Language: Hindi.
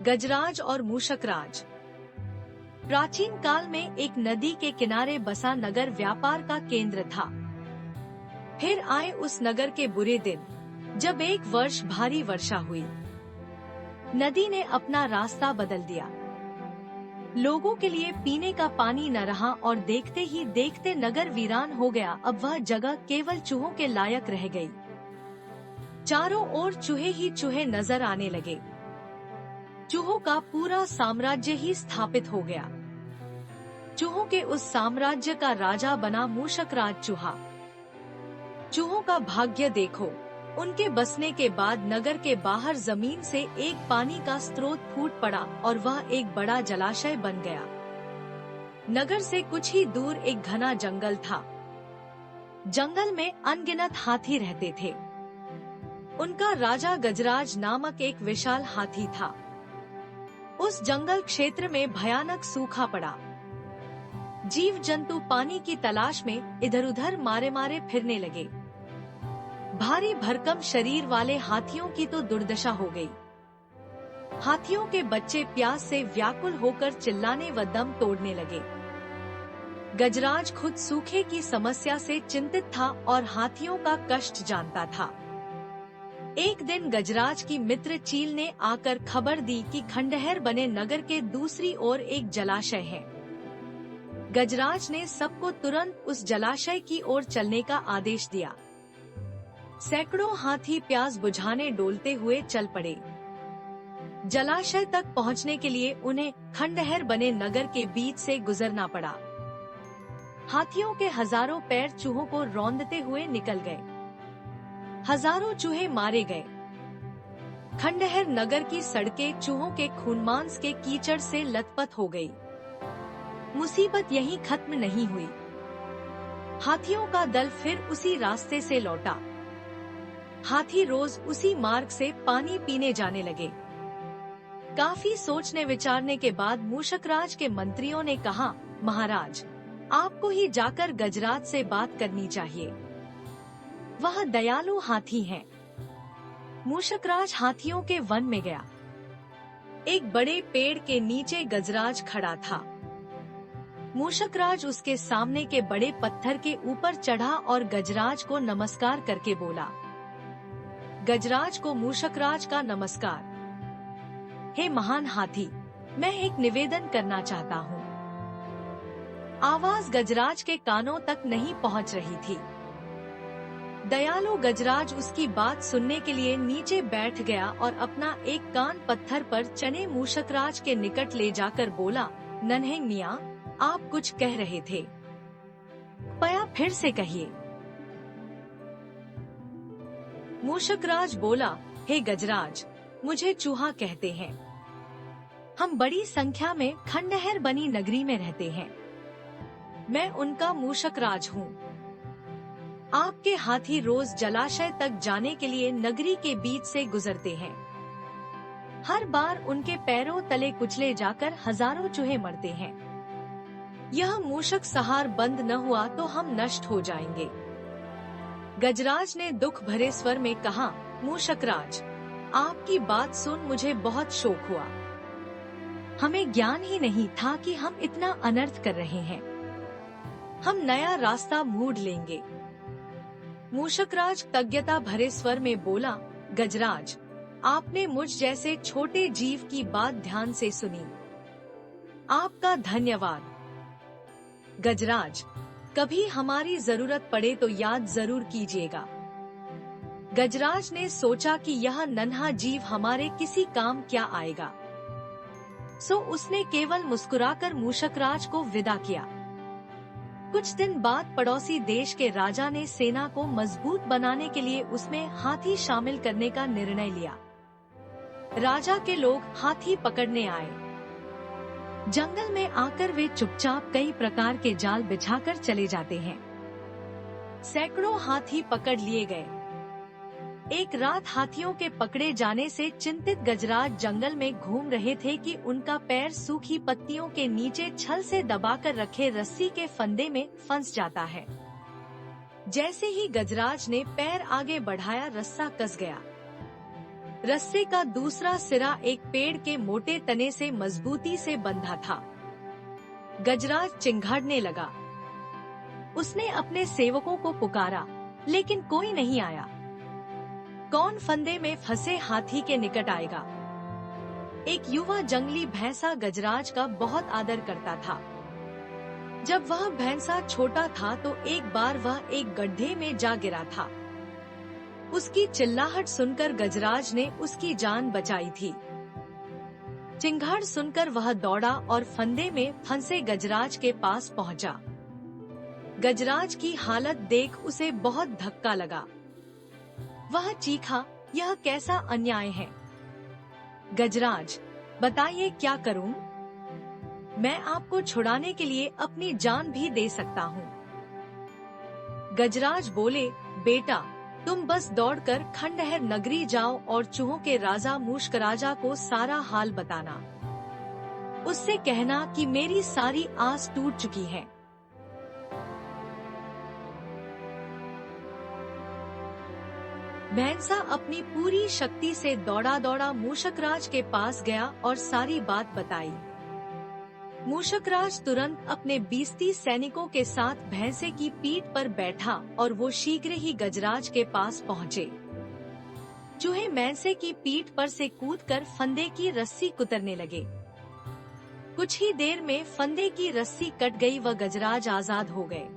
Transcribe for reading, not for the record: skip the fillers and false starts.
गजराज और मूषकराज। प्राचीन काल में एक नदी के किनारे बसा नगर व्यापार का केंद्र था। फिर आए उस नगर के बुरे दिन, जब एक वर्ष भारी वर्षा हुई। नदी ने अपना रास्ता बदल दिया। लोगों के लिए पीने का पानी न रहा और देखते ही देखते नगर वीरान हो गया। अब वह जगह केवल चूहों के लायक रह गई। चारों ओर चूहे ही चूहे नजर आने लगे। चूहों का पूरा साम्राज्य ही स्थापित हो गया। चूहों के उस साम्राज्य का राजा बना मूषकराज चूहा। चूहों का भाग्य देखो, उनके बसने के बाद नगर के बाहर जमीन से एक पानी का स्रोत फूट पड़ा और वह एक बड़ा जलाशय बन गया। नगर से कुछ ही दूर एक घना जंगल था। जंगल में अनगिनत हाथी रहते थे। उनका राजा गजराज नामक एक विशाल हाथी था। उस जंगल क्षेत्र में भयानक सूखा पड़ा। जीव जंतु पानी की तलाश में इधर उधर मारे मारे फिरने लगे। भारी भरकम शरीर वाले हाथियों की तो दुर्दशा हो गई। हाथियों के बच्चे प्यास से व्याकुल होकर चिल्लाने व दम तोड़ने लगे। गजराज खुद सूखे की समस्या से चिंतित था और हाथियों का कष्ट जानता था। एक दिन गजराज की मित्र चील ने आकर खबर दी कि खंडहर बने नगर के दूसरी ओर एक जलाशय है। गजराज ने सबको तुरंत उस जलाशय की ओर चलने का आदेश दिया। सैकड़ों हाथी प्यास बुझाने डोलते हुए चल पड़े। जलाशय तक पहुंचने के लिए उन्हें खंडहर बने नगर के बीच से गुजरना पड़ा। हाथियों के हजारों पैर चूहों को रौंदते हुए निकल गए। हजारों चूहे मारे गए। खंडहर नगर की सड़कें चूहों के खूनमांस के कीचड़ से लथपथ हो गई। मुसीबत यहीं खत्म नहीं हुई। हाथियों का दल फिर उसी रास्ते से लौटा। हाथी रोज उसी मार्ग से पानी पीने जाने लगे। काफी सोचने विचारने के बाद मूषकराज के मंत्रियों ने कहा, महाराज, आपको ही जाकर गजराज से बात करनी चाहिए। वह दयालु हाथी हैं। मूषकराज हाथियों के वन में गया। एक बड़े पेड़ के नीचे गजराज खड़ा था। मूषकराज उसके सामने के बड़े पत्थर के ऊपर चढ़ा और गजराज को नमस्कार करके बोला। गजराज को मूषकराज का नमस्कार। हे महान हाथी, मैं एक निवेदन करना चाहता हूँ। आवाज गजराज के कानों तक नहीं पहुँच रही थी। दयालु गजराज उसकी बात सुनने के लिए नीचे बैठ गया और अपना एक कान पत्थर पर चने मूषकराज के निकट ले जाकर बोला, नन्हे मियाँ, आप कुछ कह रहे थे, कृपया फिर से कहिए। मूषकराज बोला, हे गजराज, मुझे चूहा कहते हैं। हम बड़ी संख्या में खंडहर बनी नगरी में रहते हैं। मैं उनका मूषकराज हूँ। आपके हाथी रोज जलाशय तक जाने के लिए नगरी के बीच से गुजरते हैं। हर बार उनके पैरों तले कुचले जाकर हजारों चूहे मरते हैं। यह मूषक सहार बंद न हुआ तो हम नष्ट हो जाएंगे। गजराज ने दुख भरे स्वर में कहा, मूषकराज, आपकी बात सुन मुझे बहुत शोक हुआ। हमें ज्ञान ही नहीं था कि हम इतना अनर्थ कर रहे हैं। हम नया रास्ता ढूंढ लेंगे। मूषकराज कृतज्ञता भरे स्वर में बोला, गजराज, आपने मुझ जैसे छोटे जीव की बात ध्यान से सुनी। आपका धन्यवाद। गजराज, कभी हमारी जरूरत पड़े तो याद जरूर कीजिएगा। गजराज ने सोचा कि यह नन्हा जीव हमारे किसी काम क्या आएगा, सो उसने केवल मुस्कुराकर मूषकराज को विदा किया। कुछ दिन बाद पड़ोसी देश के राजा ने सेना को मजबूत बनाने के लिए उसमें हाथी शामिल करने का निर्णय लिया। राजा के लोग हाथी पकड़ने आए। जंगल में आकर वे चुपचाप कई प्रकार के जाल बिछाकर चले जाते हैं। सैकड़ों हाथी पकड़ लिए गए। एक रात हाथियों के पकड़े जाने से चिंतित गजराज जंगल में घूम रहे थे कि उनका पैर सूखी पत्तियों के नीचे छल से दबाकर रखे रस्सी के फंदे में फंस जाता है। जैसे ही गजराज ने पैर आगे बढ़ाया, रस्सा कस गया। रस्से का दूसरा सिरा एक पेड़ के मोटे तने से मजबूती से बंधा था। गजराज चिंघाड़ने लगा। उसने अपने सेवकों को पुकारा, लेकिन कोई नहीं आया। कौन फंदे में फंसे हाथी के निकट आएगा? एक युवा जंगली भैंसा गजराज का बहुत आदर करता था। जब वह भैंसा छोटा था तो एक बार वह एक गड्ढे में जा गिरा था। उसकी चिल्लाहट सुनकर गजराज ने उसकी जान बचाई थी। चिंगाड़ सुनकर वह दौड़ा और फंदे में फंसे गजराज के पास पहुंचा। गजराज की हालत देख उसे बहुत धक्का लगा। वह चीखा, यह कैसा अन्याय है? गजराज, बताइए क्या करूं? मैं आपको छुड़ाने के लिए अपनी जान भी दे सकता हूं। गजराज बोले, बेटा, तुम बस दौड़कर खंडहर नगरी जाओ और चूहों के राजा मूषक राजा को सारा हाल बताना। उससे कहना कि मेरी सारी आस टूट चुकी है। भैंसा अपनी पूरी शक्ति से दौड़ा दौड़ा मूषकराज के पास गया और सारी बात बताई। मूषकराज तुरंत अपने 20-30 सैनिकों के साथ भैंसे की पीठ पर बैठा और वो शीघ्र ही गजराज के पास पहुँचे। चूहे भैंसे की पीठ पर से कूदकर फंदे की रस्सी कुतरने लगे। कुछ ही देर में फंदे की रस्सी कट गई व गजराज आजाद हो गए।